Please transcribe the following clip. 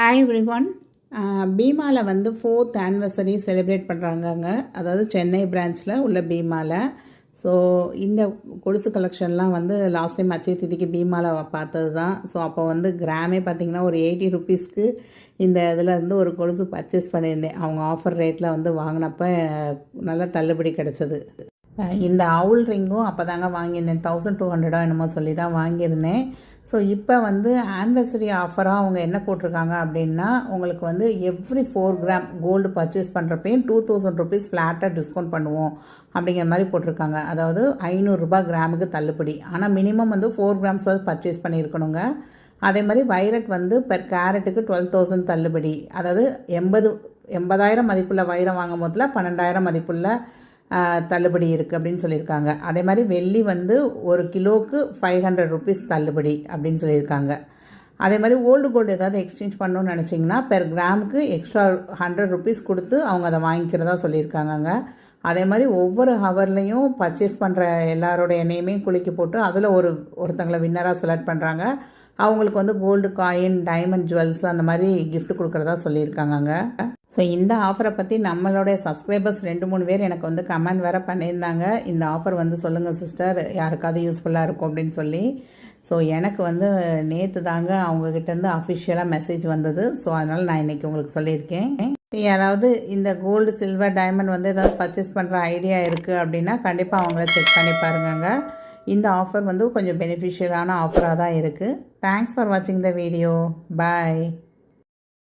Hi everyone. பீமாவில் வந்து 4th anniversary celebrate பண்ணுறாங்கங்க. அதாவது சென்னை பிரான்ச்சில் உள்ள பீமாவில். ஸோ இந்த கொலுசு கலெக்ஷன்லாம் வந்து லாஸ்ட் டைம் அச்சய திதிக்கு பீமாவில் பார்த்தது தான். ஸோ அப்போ வந்து கிராமே பார்த்திங்கன்னா ஒரு 80 ருபீஸ்க்கு இந்த இதில் இருந்து ஒரு கொலுசு பர்ச்சேஸ் பண்ணியிருந்தேன். அவங்க ஆஃபர் ரேட்டில் வந்து வாங்கினப்போ நல்லா தள்ளுபடி கிடச்சிது. இந்த அவுல் ரிங்கும் அப்போ தாங்க வாங்கியிருந்தேன். 1200 என்னமோ சொல்லி தான் வாங்கியிருந்தேன். ஸோ இப்போ வந்து ஆனிவர்சரி ஆஃபராக அவங்க என்ன போட்டிருக்காங்க அப்படின்னா, உங்களுக்கு வந்து எவ்ரி 4 கிராம் கோல்டு பர்ச்சேஸ் பண்ணுறப்பையும் 2000 ருபீஸ் ஃப்ளாட்டாக டிஸ்கவுண்ட் பண்ணுவோம் அப்படிங்கிற மாதிரி போட்டிருக்காங்க. அதாவது 500 ரூபாய் கிராமுக்கு தள்ளுபடி. ஆனால் மினிமம் வந்து 4 கிராம்ஸாவது பர்ச்சேஸ் பண்ணியிருக்கணுங்க. அதே மாதிரி வைரட் வந்து பெர் கேரட்டுக்கு 12,000 தள்ளுபடி. அதாவது 80,000 மதிப்புள்ள வைரம் வாங்கும் போதில் 12,000 மதிப்புள்ள தள்ளுபடி இருக்குது அப்படின்னு சொல்லியிருக்காங்க. அதே மாதிரி வெள்ளி வந்து ஒரு கிலோவுக்கு 500 ருபீஸ் தள்ளுபடி அப்படின்னு சொல்லியிருக்காங்க. அதே மாதிரி ஓல்டு கோல்டு ஏதாவது எக்ஸ்சேஞ்ச் பண்ணணும்னு நினச்சிங்கன்னா பெர் கிராமுக்கு எக்ஸ்ட்ரா 100 ருபீஸ் கொடுத்து அவங்க அதை வாங்கிக்கிறதா சொல்லியிருக்காங்கங்க. அதே மாதிரி ஒவ்வொரு ஹவர்லேயும் பர்ச்சேஸ் பண்ணுற எல்லாரோடைய நேமையும் குலுக்கி போட்டு அதில் ஒருத்தங்களை வின்னராக செலக்ட் பண்ணுறாங்க. அவங்களுக்கு வந்து கோல்டு காயின், டைமண்ட் ஜுவல்ஸ் அந்த மாதிரி கிஃப்ட் கொடுக்குறதா சொல்லியிருக்காங்கங்க. ஸோ இந்த ஆஃபரை பற்றி நம்மளுடைய சப்ஸ்கிரைபர்ஸ் 2-3 பேர் எனக்கு வந்து கமெண்ட் வேறு பண்ணியிருந்தாங்க. இந்த ஆஃபர் வந்து சொல்லுங்கள் சிஸ்டர், யாருக்காவது யூஸ்ஃபுல்லாக இருக்கும் அப்படின்னு சொல்லி. ஸோ எனக்கு வந்து நேற்று தாங்க அவங்கக்கிட்டேருந்து அஃபிஷியலாக மெசேஜ் வந்தது. ஸோ அதனால் நான் இன்றைக்கி உங்களுக்கு சொல்லியிருக்கேன். யாராவது இந்த கோல்டு, சில்வர், டைமண்ட் வந்து ஏதாவது பர்ச்சேஸ் பண்ணுற ஐடியா இருக்குது அப்படின்னா கண்டிப்பாக அவங்கள செக் பண்ணி பாருங்க. இந்த ஆஃபர் வந்து கொஞ்சம் பெனிஃபிஷியலான ஆஃபராக தான் இருக்குது. தேங்க்ஸ் ஃபார் வாட்சிங் த வீடியோ. பாய்.